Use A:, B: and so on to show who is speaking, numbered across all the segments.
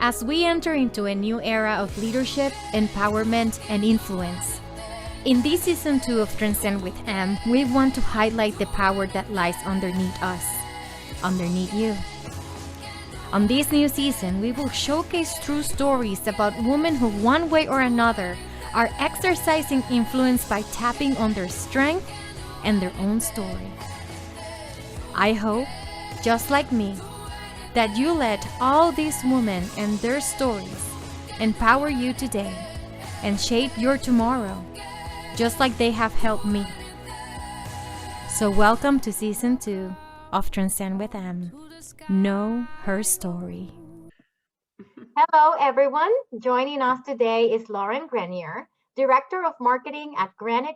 A: as we enter into a new era of leadership, empowerment, and influence. In this season 2 of Transcend with M, we want to highlight the power that lies underneath us, underneath you. On this new season, we will showcase true stories about women who, one way or another, are exercising influence by tapping on their strength and their own story. I hope, just like me, that you let all these women and their stories empower you today and shape your tomorrow, just like they have helped me. So welcome to Season 2 of Transcend with M. Know her story.
B: Hello, everyone. Joining us today is Lauren Grenier, Director of Marketing at Granite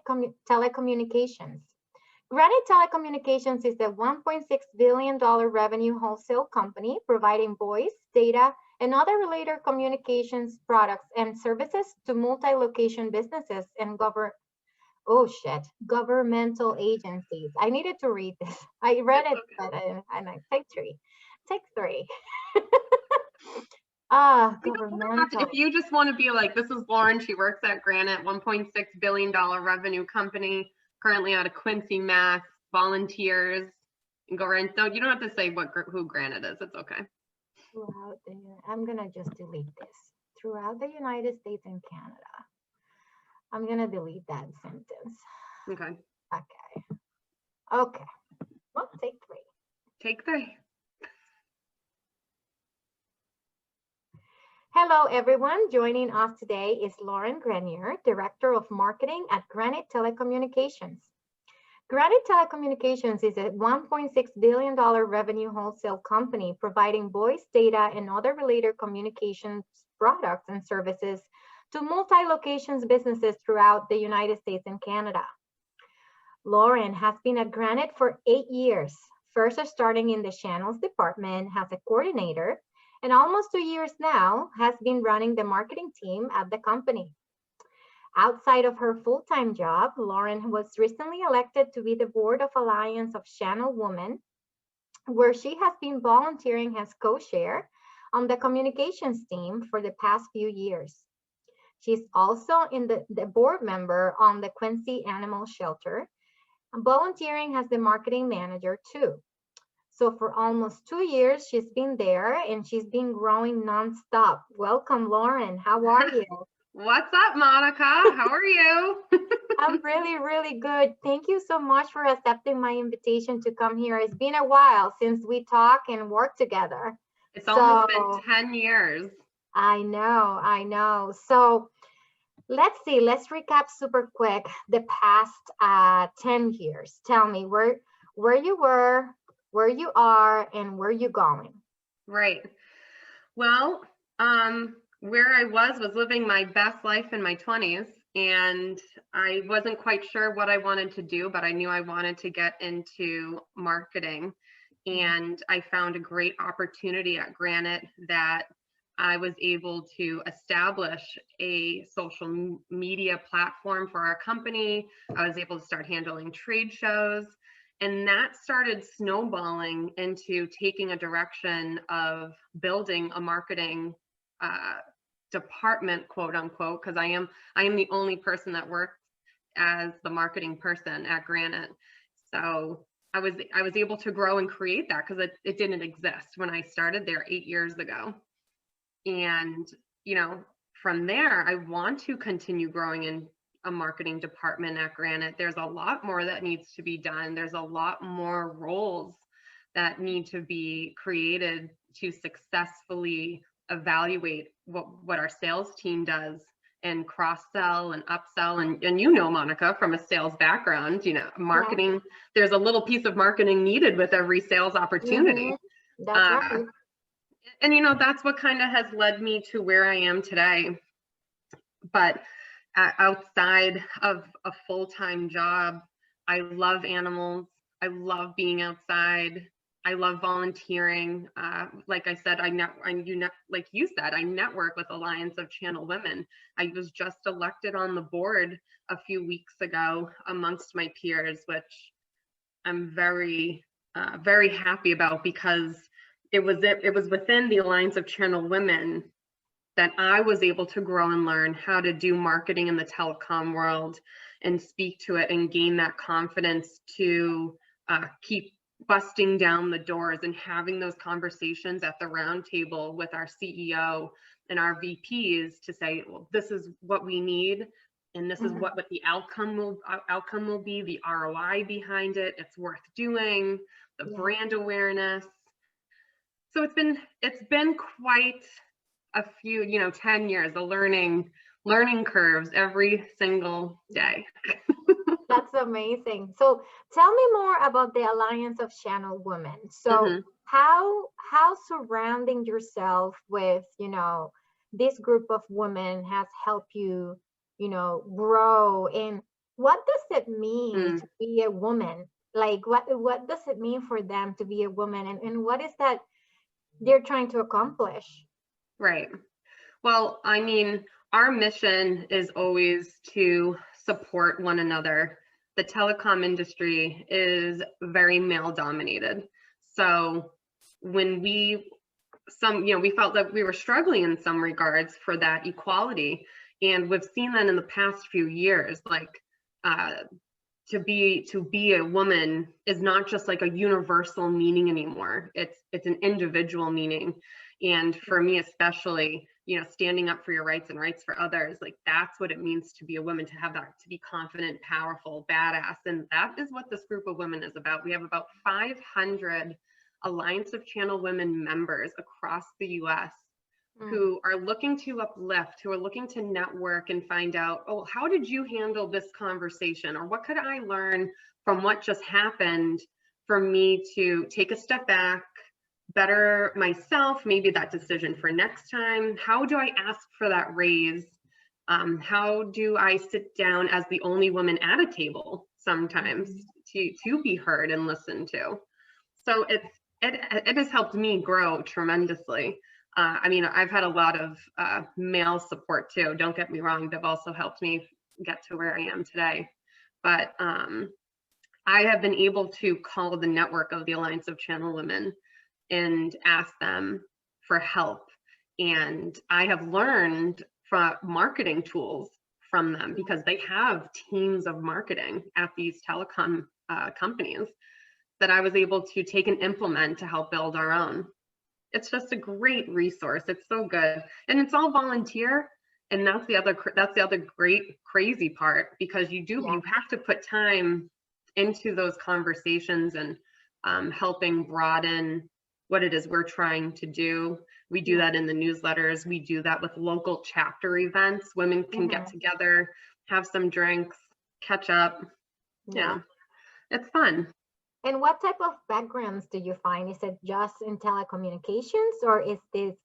B: Telecommunications. Granite Telecommunications is a $1.6 billion revenue wholesale company providing voice, data, and other related communications products and services to multi-location businesses and governmental agencies. I needed to read this. I read it, but I take three. Governmental.
C: If you just want to be like, this is Lauren, she works at Granite, $1.6 billion revenue company, currently out of Quincy, Mass, volunteers, and go right. So you don't have to say who Granite is. It's okay.
B: I'm gonna just delete this. Throughout the United States and Canada. I'm gonna delete that sentence.
C: Okay.
B: Okay. Well, take three.
C: Take three.
B: Hello, everyone. Joining us today is Lauren Grenier, Director of Marketing at Granite Telecommunications. Granite Telecommunications is a $1.6 billion revenue wholesale company providing voice, data, and other related communications products and services to multi-locations businesses throughout the United States and Canada. Lauren has been at Granite for 8 years, first starting in the channels department as a coordinator, and almost 2 years now has been running the marketing team at the company. Outside of her full-time job, Lauren was recently elected to be the board of Alliance of Channel Women, where she has been volunteering as co-chair on the communications team for the past few years. She's also in the board member on the Quincy Animal Shelter, volunteering as the marketing manager too. So for almost 2 years, she's been there and she's been growing nonstop. Welcome, Lauren. How are you?
C: What's up, Monica? How are you?
B: I'm really, really good. Thank you so much for accepting my invitation to come here. It's been a while since we talk and work together.
C: It's almost been 10 years.
B: I know. So let's recap super quick the past 10 years. Tell me where you were, where you are, and where you going.
C: Right. Well, where I was living my best life in my 20s, and I wasn't quite sure what I wanted to do, but I knew I wanted to get into marketing. And I found a great opportunity at Granite that I was able to establish a social media platform for our company. I was able to start handling trade shows, and that started snowballing into taking a direction of building a marketing department, quote unquote, because I am the only person that works as the marketing person at Granite. So I was able to grow and create that because it didn't exist when I started there 8 years ago. And, from there, I want to continue growing in a marketing department at Granite. There's a lot more that needs to be done. There's a lot more roles that need to be created to successfully evaluate what our sales team does and cross-sell and upsell. And Monica, from a sales background, marketing, yeah. There's a little piece of marketing needed with every sales opportunity.
B: Mm-hmm. That's right.
C: And that's what kind of has led me to where I am today. But outside of a full-time job, I love animals. I love being outside. I love volunteering. Like I said, like you said, I network with Alliance of Channel Women. I was just elected on the board a few weeks ago amongst my peers, which I'm very, very happy about, because it was within the Alliance of Channel Women that I was able to grow and learn how to do marketing in the telecom world and speak to it and gain that confidence to keep busting down the doors and having those conversations at the round table with our CEO and our VPs to say, well, this is what we need. And this is what the outcome will be, the ROI behind it. It's worth doing, the brand awareness. So it's been quite a few, 10 years, the learning curves every single day.
B: That's amazing. So tell me more about the Alliance of Channel Women. So how surrounding yourself with, this group of women has helped you, grow, and what does it mean to be a woman? Like what does it mean for them to be a woman, and what is that they're trying to accomplish?
C: Right. Well, I mean, our mission is always to support one another. The telecom industry is very male dominated. So when we felt that we were struggling in some regards for that equality. And we've seen that in the past few years, like to be a woman is not just like a universal meaning anymore. It's an individual meaning. And for me, especially, standing up for your rights and rights for others, like that's what it means to be a woman, to have that, to be confident, powerful, badass. And that is what this group of women is about. We have about 500 Alliance of Channel Women members across the US who are looking to uplift, who are looking to network and find out, oh, how did you handle this conversation? Or what could I learn from what just happened for me to take a step back, better myself, maybe that decision for next time? How do I ask for that raise? How do I sit down as the only woman at a table sometimes to be heard and listened to? So it has helped me grow tremendously. I mean, I've had a lot of male support too. Don't get me wrong. They've also helped me get to where I am today. But I have been able to call the network of the Alliance of Channel Women and ask them for help. And I have learned from marketing tools from them because they have teams of marketing at these telecom companies that I was able to take and implement to help build our own. It's just a great resource. It's so good. And it's all volunteer. And that's the other great crazy part, because you have to put time into those conversations and helping broaden what it is we're trying to do. We do that in the newsletters. We do that with local chapter events. Women can get together, have some drinks, catch up. Yeah, it's fun.
B: And what type of backgrounds do you find? Is it just in telecommunications, or is this,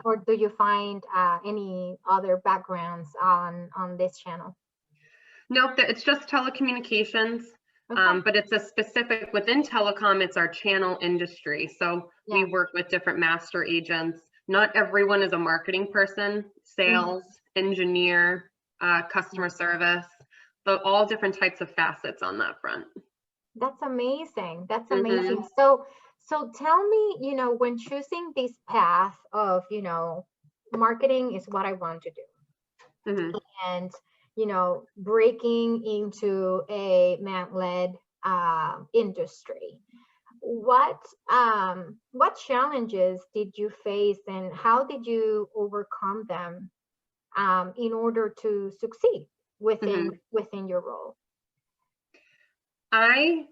B: or do you find any other backgrounds on this channel?
C: Nope, it's just telecommunications. But it's a specific, within telecom, it's our channel industry. So we work with different master agents. Not everyone is a marketing person, sales, engineer, customer service, but all different types of facets on that front.
B: That's amazing. That's amazing. So tell me, when choosing this path of, marketing is what I want to do. And breaking into a man-led industry. What challenges did you face, and how did you overcome them in order to succeed within your role?
C: I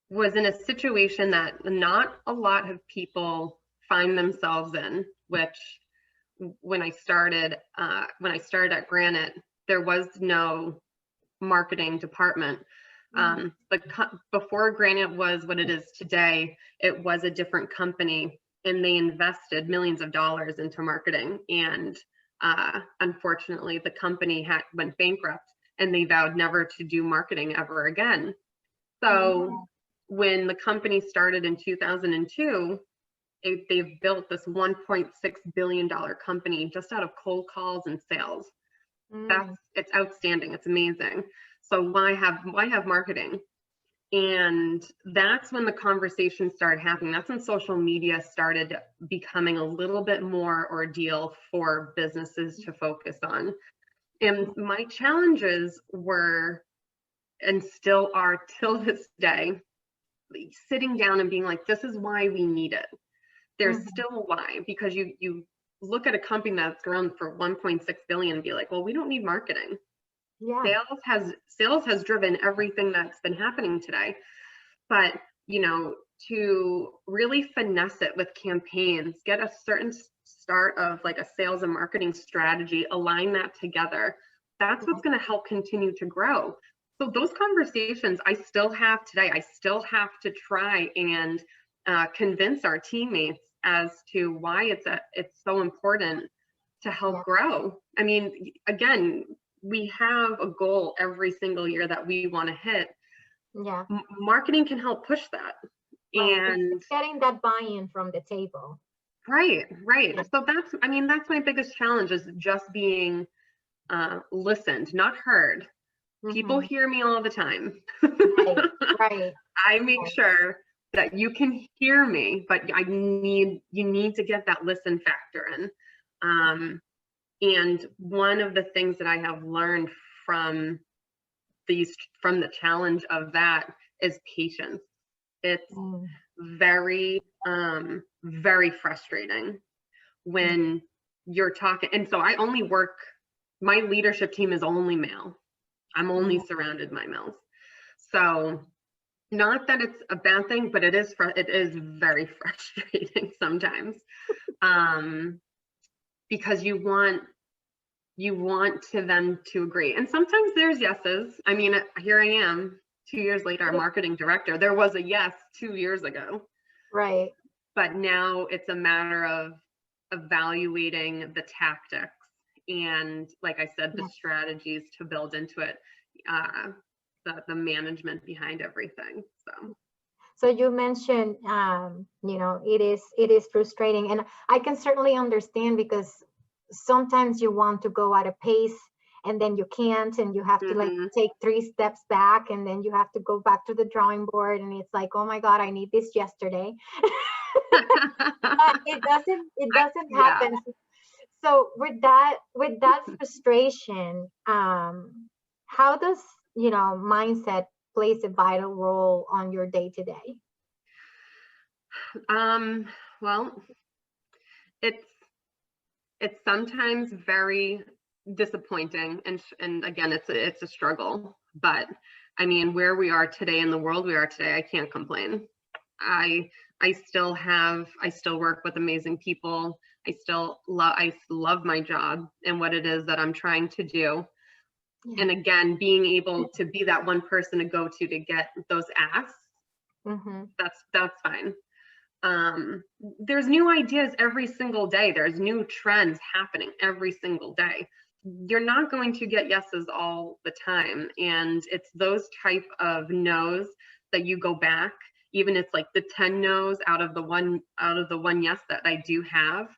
C: was in a situation that not a lot of people find themselves in, which when I started at Granite, there was no marketing department. But before Granite was what it is today, it was a different company, and they invested millions of dollars into marketing. And unfortunately, the company went bankrupt, and they vowed never to do marketing ever again. So when the company started in 2002, they've built this $1.6 billion company just out of cold calls and sales. It's outstanding. It's amazing. So why have marketing? And that's when the conversation started happening. That's when social media started becoming a little bit more ordeal for businesses to focus on. And my challenges were, and still are till this day, sitting down and being like, this is why we need it. There's still a why, because you look at a company that's grown for 1.6 billion and be like, well, we don't need marketing.
B: Yeah.
C: Sales has driven everything that's been happening today. But, to really finesse it with campaigns, get a certain start of like a sales and marketing strategy, align that together. That's what's going to help continue to grow. So those conversations I still have today. I still have to try and convince our teammates as to why it's so important to help grow. I mean, again, we have a goal every single year that we want to hit.
B: Yeah.
C: Marketing can help push that.
B: Right.
C: And
B: it's getting that buy-in from the table.
C: Right. So that's my biggest challenge, is just being listened, not heard. People hear me all the time.
B: Right.
C: I make sure that you can hear me, but you need to get that listen factor in. And one of the things that I have learned from the challenge of that is patience. It's very, very frustrating when you're talking. And so my leadership team is only male. I'm only surrounded by males. So not that it's a bad thing, but it is very frustrating sometimes, because you want to them to agree. And sometimes there's yeses. I mean, here I am 2 years later, our marketing director. There was a yes 2 years ago.
B: Right.
C: But now it's a matter of evaluating the tactics and, like I said, the strategies to build into it, the management behind everything.
B: So you mentioned, it is frustrating, and I can certainly understand, because sometimes you want to go at a pace and then you can't, and you have to like take 3 steps back, and then you have to go back to the drawing board, and it's like, oh my God, I need this yesterday. But it doesn't happen. So with that frustration, how does mindset plays a vital role on your day to day?
C: Well, it's sometimes very disappointing, and again, it's a struggle. But I mean, where we are today in the world we are today, I can't complain. I still work with amazing people. I love my job and what it is that I'm trying to do. Yeah. And again, being able to be that one person to go to get those asks, that's fine. There's new ideas every single day. There's new trends happening every single day. You're not going to get yeses all the time. And it's those type of no's that you go back, even it's like the 10 no's out of the one yes that I do have,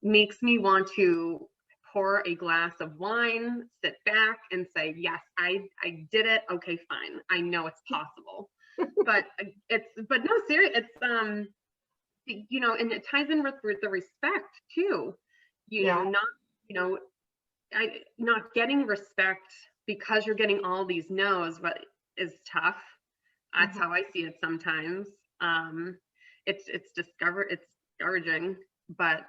C: makes me want to pour a glass of wine, sit back and say, yes, I did it. Okay, fine. I know it's possible. But no, serious. It's, and it ties in with the respect too, not getting respect because you're getting all these no's, but is tough. That's how I see it sometimes. It's discouraging, but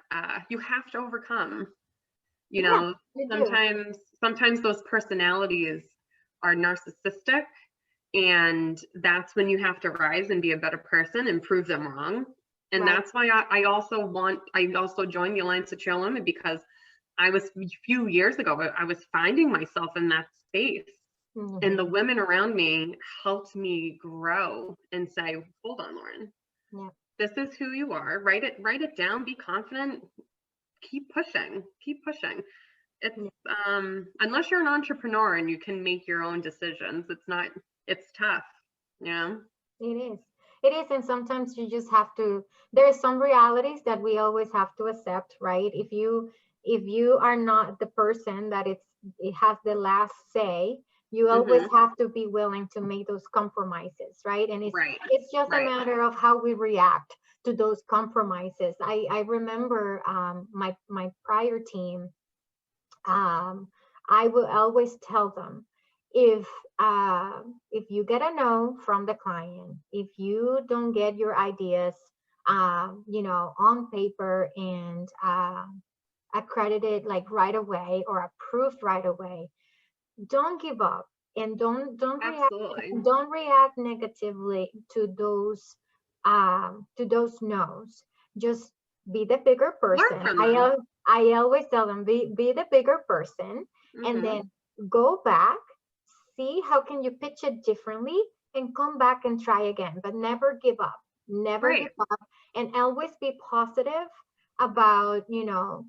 C: you have to overcome. Sometimes those personalities are narcissistic, and that's when you have to rise and be a better person and prove them wrong. And that's why I also joined the Alliance of Trail Women, because a few years ago, I was finding myself in that space. And the women around me helped me grow and say, hold on, Lauren, this is who you are. Write it down, be confident, keep pushing. It's, unless you're an entrepreneur and you can make your own decisions, it's tough. Yeah.
B: It is. And sometimes you just have to, there are some realities that we always have to accept, right? If you are not the person that it has the last say, You always have to be willing to make those compromises, right? And it's just a matter of how we react to those compromises. I remember my prior team. I will always tell them, if you get a no from the client, if you don't get your ideas, on paper and accredited like right away or approved right away, don't give up, and don't react negatively to those no's. Just be the bigger person. I always tell them, be the bigger person, and then go back, see how can you pitch it differently, and come back and try again, but never give up. Never give up, and always be positive about,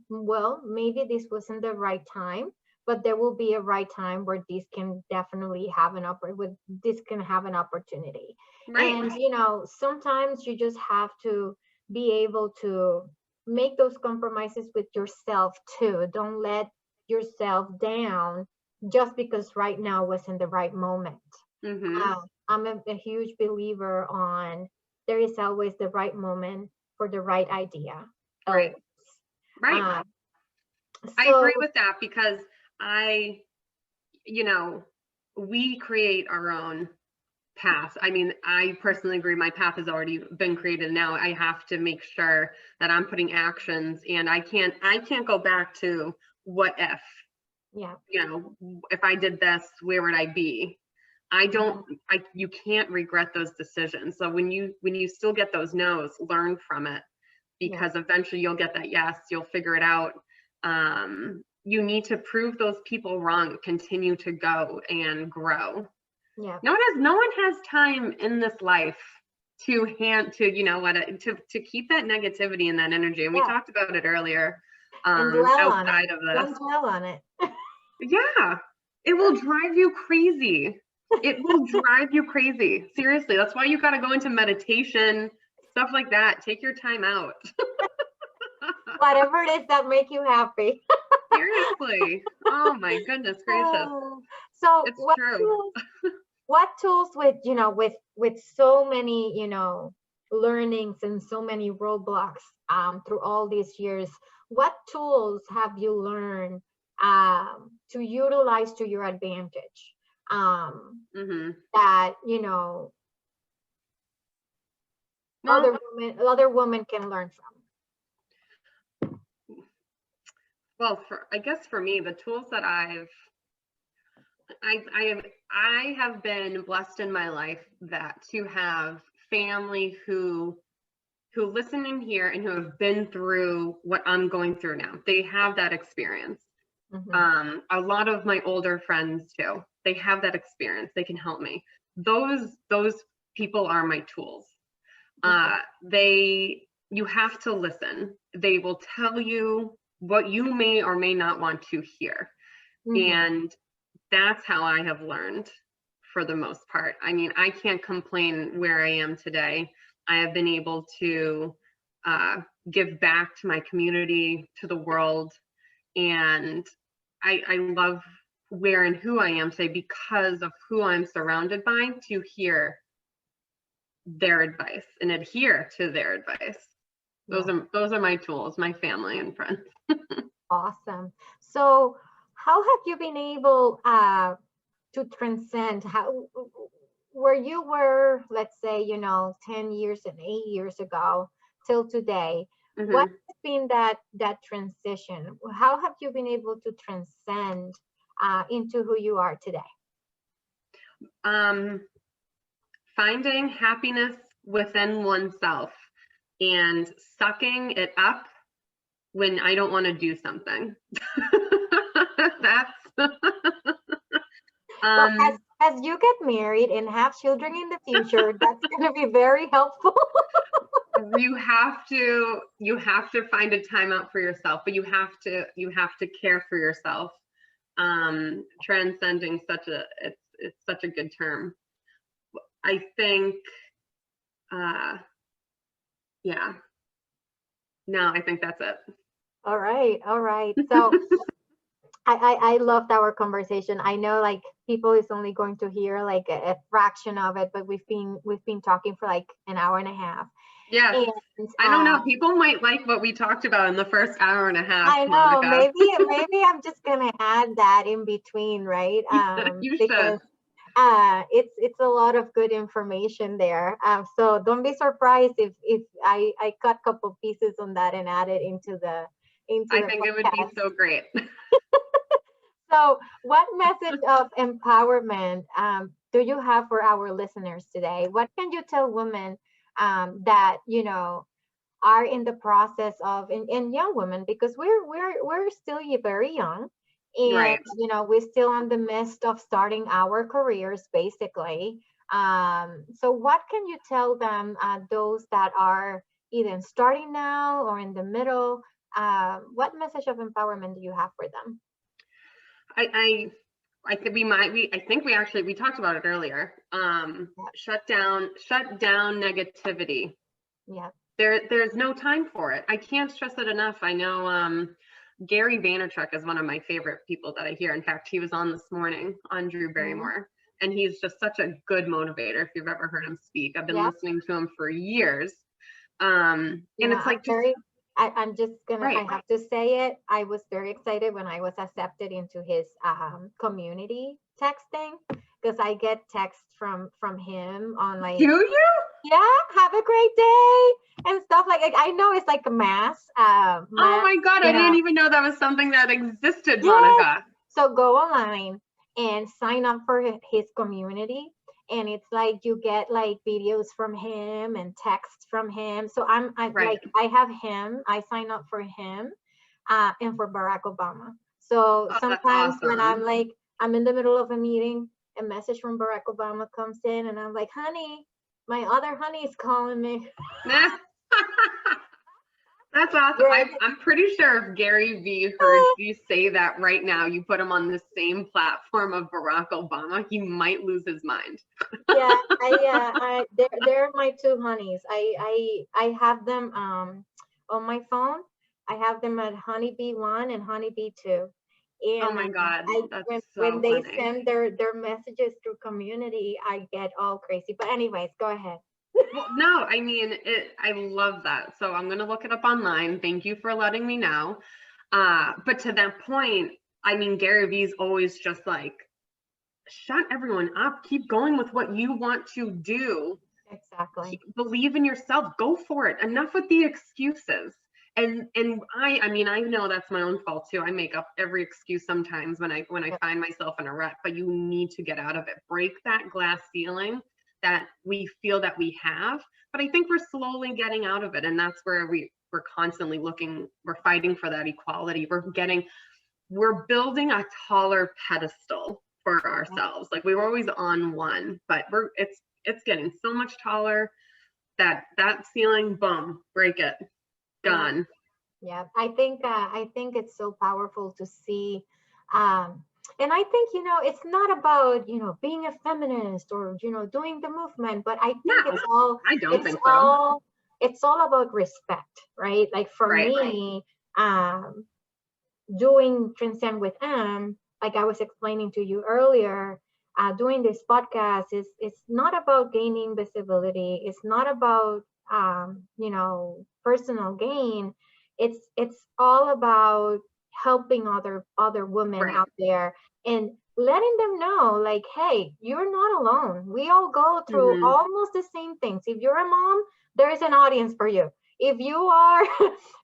B: well, maybe this wasn't the right time, but there will be a right time where this can definitely have an opportunity. And sometimes you just have to be able to make those compromises with yourself too. Don't let yourself down just because right now wasn't the right moment. I'm a huge believer on there is always the right moment for the right idea.
C: Right. I agree with that, because we create our own path. I mean, I personally agree my path has already been created. Now I have to make sure that I'm putting actions, and I can't go back to what if. If I did this, where would I be? You can't regret those decisions. So when you still get those no's, learn from it, because eventually you'll get that yes, you'll figure it out. You need to prove those people wrong, continue to go and grow. No one has time in this life to keep that negativity and that energy. And we talked about it earlier. Outside of this.
B: Don't dwell on it.
C: Yeah, it will drive you crazy. It will drive you crazy. Seriously, that's why you got to go into meditation, stuff like that. Take your time out.
B: Whatever it is that make you happy.
C: Seriously. Oh my goodness gracious.
B: So
C: it's true.
B: What tools with so many, learnings and so many roadblocks through all these years, what tools have you learned to utilize to your advantage? That other women can learn from.
C: Well, I guess for me, the tools that I have been blessed in my life to have family who listen in here and who have been through what I'm going through now. They have that experience. A lot of my older friends too, they have that experience. They can help me. Those people are my tools. You have to listen. They will tell you what you may or may not want to hear. And that's how I have learned for the most part. I mean, I can't complain where I am today. I have been able to give back to my community, to the world, and I love where and who I am today because of who I'm surrounded by, to hear their advice and adhere to their advice. Those are my tools, my family and friends.
B: Awesome. So how have you been able to transcend where you were, let's say, 10 years and 8 years ago till today? What has been that transition? How have you been able to transcend into who you are today?
C: Finding happiness within oneself and sucking it up when I don't want to do something. That's
B: well, as you get married and have children in the future, that's going to be very helpful.
C: You have to find a time out for yourself, but you have to care for yourself. Transcending it's such a good term. I think no, I think that's it.
B: All right. So I loved our conversation. I know like people is only going to hear like a fraction of it, but we've been talking for like an hour and a half.
C: Yes.
B: And
C: I don't know. People might like what we talked about in the first hour and a half,
B: I know
C: Monica.
B: maybe I'm just gonna add that in between, right?
C: You should.
B: Because it's a lot of good information there. So don't be surprised if I cut a couple pieces on that and add it into
C: I
B: the
C: think it would be
B: podcast.
C: so great.
B: So, what message of empowerment do you have for our listeners today? What can you tell women that are in the process of, and young women, because we're still very young, and
C: Right.
B: we're still in the midst of starting our careers, basically. So, what can you tell them, those that are either starting now or in the middle? What message of empowerment do you have for them?
C: I think we talked about it earlier. Shut down negativity.
B: Yeah.
C: There's no time for it. I can't stress it enough. I know Gary Vaynerchuk is one of my favorite people that I hear. In fact, he was on this morning on Drew Barrymore, and he's just such a good motivator. If you've ever heard him speak, I've been listening to him for years. And it's like
B: I'm just gonna,
C: right.
B: I have to say it. I was very excited when I was accepted into his community texting, because I get texts from him on like,
C: do you?
B: Yeah, have a great day and stuff like I know it's like a mass.
C: Oh my God, I didn't even know that was something that existed, Monica.
B: So go online and sign up for his community. And it's like you get like videos from him and texts from him. So I
C: Right.
B: like I have him. I sign up for him, and for Barack Obama. So sometimes when I'm in the middle of a meeting, a message from Barack Obama comes in, and I'm like, honey, my other honey is calling me.
C: That's awesome. I'm pretty sure if Gary Vee heard you say that right now, you put him on the same platform of Barack Obama, he might lose his mind.
B: They're my two honeys. I have them on my phone. I have them at Honeybee 1 and Honeybee 2. And
C: oh my God,
B: when they
C: funny.
B: send their messages through community, I get all crazy. But anyways, go ahead.
C: Well, no, I mean, I love that. So I'm going to look it up online. Thank you for letting me know. But to that point, I mean, Gary Vee's always just like, shut everyone up. Keep going with what you want to do.
B: Exactly.
C: Believe in yourself. Go for it. Enough with the excuses. And I mean, I know that's my own fault too. I make up every excuse sometimes when I find myself in a rut, but you need to get out of it. Break that glass ceiling that we feel that we have. But I think we're slowly getting out of it. And that's where we're constantly we're fighting for that equality. We're building a taller pedestal for ourselves. Like we were always on one, but it's getting so much taller that ceiling, boom, break it. Done.
B: Yeah, I think it's so powerful to see, and I think it's not about being a feminist or doing the movement, but I think
C: I don't think so.
B: It's all about respect, right? Like for me, doing Transcend with M, like I was explaining to you earlier, doing this podcast is not about gaining visibility. It's not about personal gain. It's all about helping other women out there and letting them know, like, hey, you're not alone. We all go through almost the same things. If you're a mom, there is an audience for you. If you are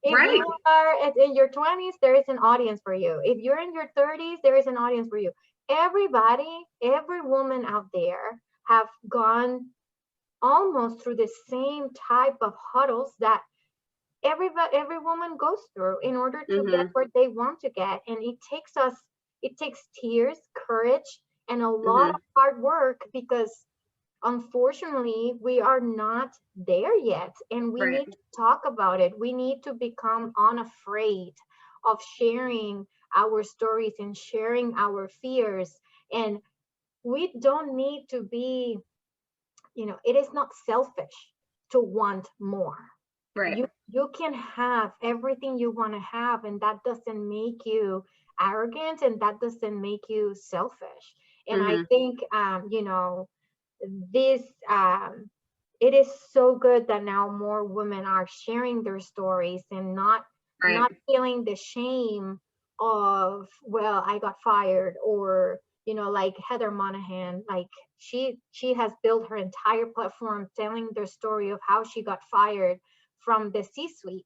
B: you are in your 20s, there is an audience for you. If you're in your 30s, there is an audience for you. Everybody, every woman out there have gone almost through the same type of huddles that every woman goes through in order to get where they want to get. And it takes tears, courage, and a lot of hard work, because unfortunately we are not there yet, and we need to talk about it. We need to become unafraid of sharing our stories and sharing our fears. And we don't need to be, it is not selfish to want more.
C: Right.
B: You can have everything you want to have, and that doesn't make you arrogant, and that doesn't make you selfish. And I
C: Mm-hmm.
B: think this it is so good that now more women are sharing their stories and
C: Right.
B: not feeling the shame of, well, I got fired, or like Heather Monahan, like she has built her entire platform telling their story of how she got fired from the C-suite.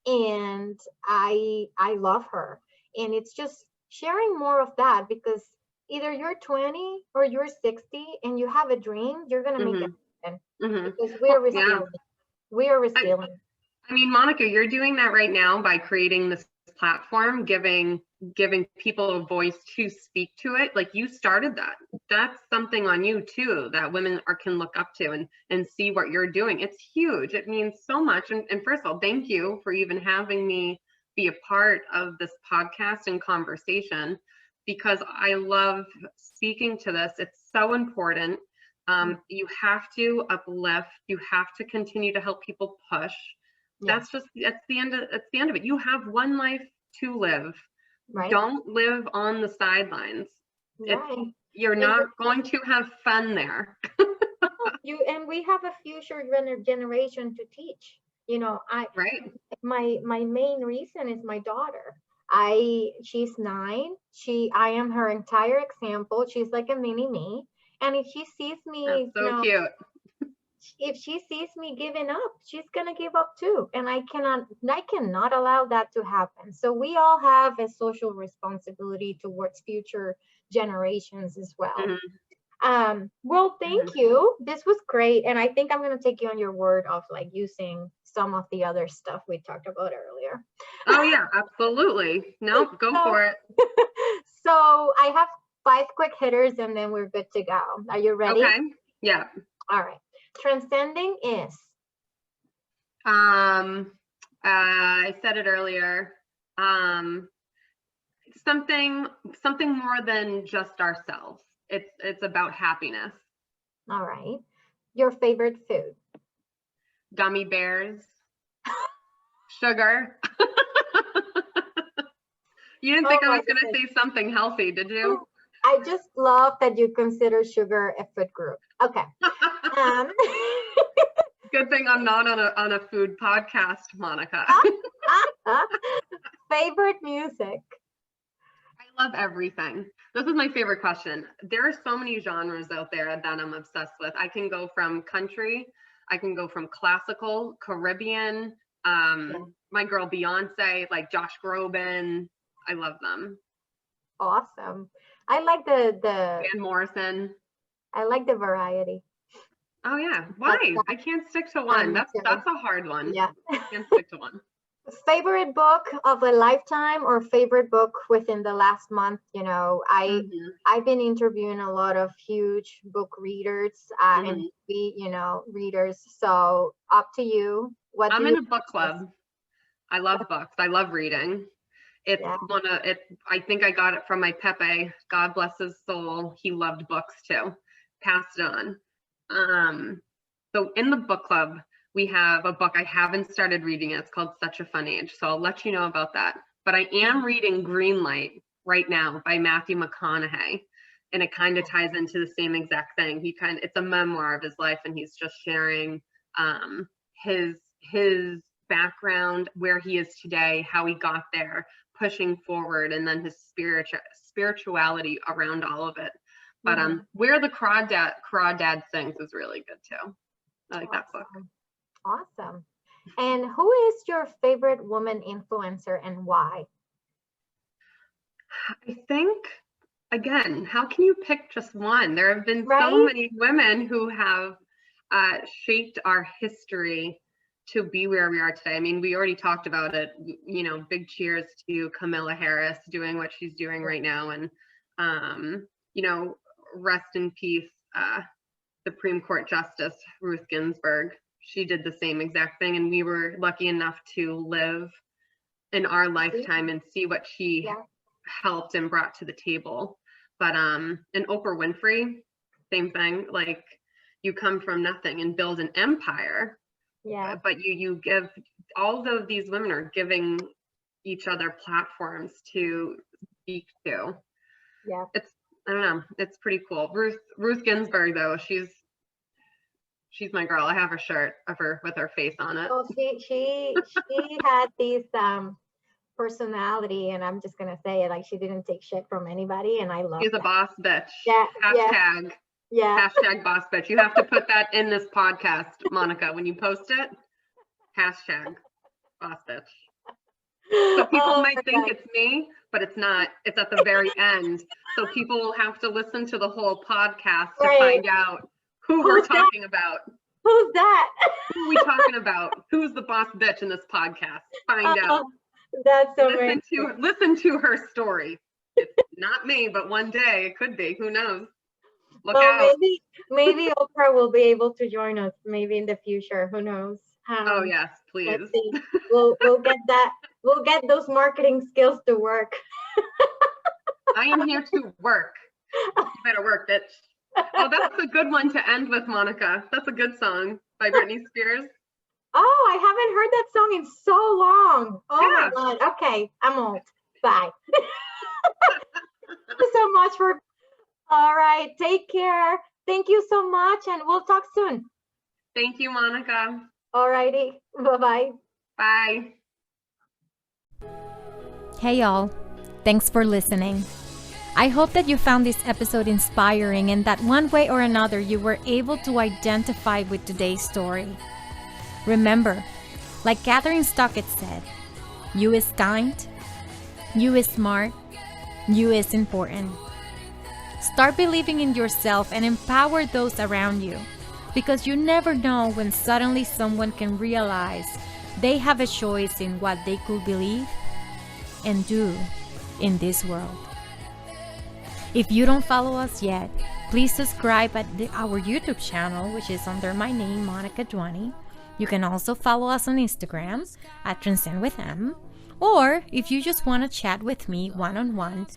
B: And I love her. And it's just sharing more of that, because either you're 20 or you're 60 and you have a dream, you're going to make it
C: Mm-hmm.
B: happen,
C: Mm-hmm.
B: because
C: Well,
B: we're
C: yeah.
B: resilient. We are resilient.
C: I mean, Monica, you're doing that right now by creating this platform, giving people a voice to speak to it. Like, you started that. That's something on you too that women can look up to and see what you're doing. It's huge. It means so much. And first of all, thank you for even having me be a part of this podcast and conversation, because I love speaking to this. It's so important. You have to uplift. You have to continue to help people push.
B: Yes.
C: That's the end of it. You have one life to live.
B: Right.
C: Don't live on the sidelines.
B: Right.
C: You're not going to have fun there.
B: And we have a future generation to teach.
C: Right.
B: My main reason is my daughter. She's 9. I am her entire example. She's like a mini me. And if she sees me,
C: That's so cute.
B: if she sees me giving up, she's gonna give up too. And I cannot allow that to happen. So we all have a social responsibility towards future generations as well.
C: Mm-hmm.
B: Well, thank you. This was great. And I think I'm going to take you on your word of like using some of the other stuff we talked about earlier.
C: Oh yeah, absolutely. No, go for it.
B: So I have 5 quick hitters and then we're good to go. Are you ready?
C: Okay. Yeah.
B: All right. Transcending is?
C: I said it earlier. Something more than just ourselves. It's about happiness.
B: All right. Your favorite food?
C: Gummy bears. Sugar. You didn't think I was going to say something healthy, did you?
B: I just love that you consider sugar a food group. Okay.
C: Good thing I'm not on a food podcast, Monica.
B: Favorite music?
C: I love everything. This is my favorite question. There are so many genres out there that I'm obsessed with. I can go from country, I can go from classical, Caribbean, my girl Beyonce, like Josh Groban. I love them.
B: Awesome. I like the
C: Van Morrison.
B: I like the variety.
C: Oh yeah. Why? I can't stick to one. That's a hard one.
B: Yeah.
C: I can't stick to one.
B: Favorite book of a lifetime or favorite book within the last month? I've been interviewing a lot of huge book readers and readers. So up to you.
C: I'm in a book club. I love books. I love reading. I think I got it from my Pepe. God bless his soul. He loved books too. Passed it on. So in the book club, we have a book. I haven't started reading it. It's called Such a Fun Age. So I'll let you know about that. But I am reading Green Light right now by Matthew McConaughey. And it kind of ties into the same exact thing. It's a memoir of his life, and he's just sharing his background, where he is today, how he got there, pushing forward, and then his spirituality around all of it. But Where the Crawdad Sings is really good too. I like that book.
B: Awesome. And who is your favorite woman influencer and why?
C: I think, again, how can you pick just one? There have been so many women who have shaped our history to be where we are today. I mean, we already talked about it, big cheers to Kamala Harris doing what she's doing right now. And, rest in peace, Supreme Court Justice Ruth Ginsburg. She did the same exact thing. And we were lucky enough to live in our lifetime and see what she helped and brought to the table. But and Oprah Winfrey, same thing. Like, you come from nothing and build an empire.
B: Yeah.
C: But you give, all of these women are giving each other platforms to speak to.
B: Yeah.
C: I don't know, it's pretty cool. Ruth Ginsburg, though, she's my girl. I have her shirt of her with her face on it.
B: Oh, she had this personality, and I'm just gonna say it, like, she didn't take shit from anybody, and I love
C: She's a boss bitch.
B: Yeah.
C: Hashtag.
B: Yeah.
C: Hashtag boss bitch. You have to put that in this podcast, Monica, when you post it. Hashtag boss bitch. So people might think it's me, but it's not. It's at the very end. So people will have to listen to the whole podcast to find out who we're talking about.
B: Who's that?
C: Who are we talking about? Who's the boss bitch in this podcast? Find out.
B: That's amazing.
C: Listen to her story. It's not me, but one day it could be. Who knows? Look
B: well,
C: out.
B: maybe Oprah will be able to join us maybe in the future. Who knows?
C: Oh yes, please.
B: We'll get that. We'll get those marketing skills to work.
C: I am here to work. You better work, bitch. Oh, that's a good one to end with, Monica. That's a good song by Britney Spears.
B: Oh, I haven't heard that song in so long. Oh my God. Okay, I'm old. Bye. Thank you so much for. All right, take care. Thank you so much, and we'll talk soon.
C: Thank you, Monica.
B: All righty. Bye-bye.
C: Bye.
A: Hey y'all, thanks for listening. I hope that you found this episode inspiring and that one way or another you were able to identify with today's story. Remember, like Catherine Stockett said, you is kind, you is smart, you is important. Start believing in yourself and empower those around you, because you never know when suddenly someone can realize they have a choice in what they could believe and do in this world. If you don't follow us yet, please subscribe at our YouTube channel, which is under my name, Monica Duani. You can also follow us on Instagram at TranscendwithM. Or if you just want to chat with me one-on-one,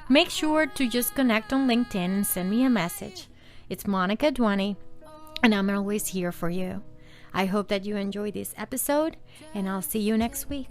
A: make sure to just connect on LinkedIn and send me a message. It's Monica Duani, and I'm always here for you. I hope that you enjoyed this episode, and I'll see you next week.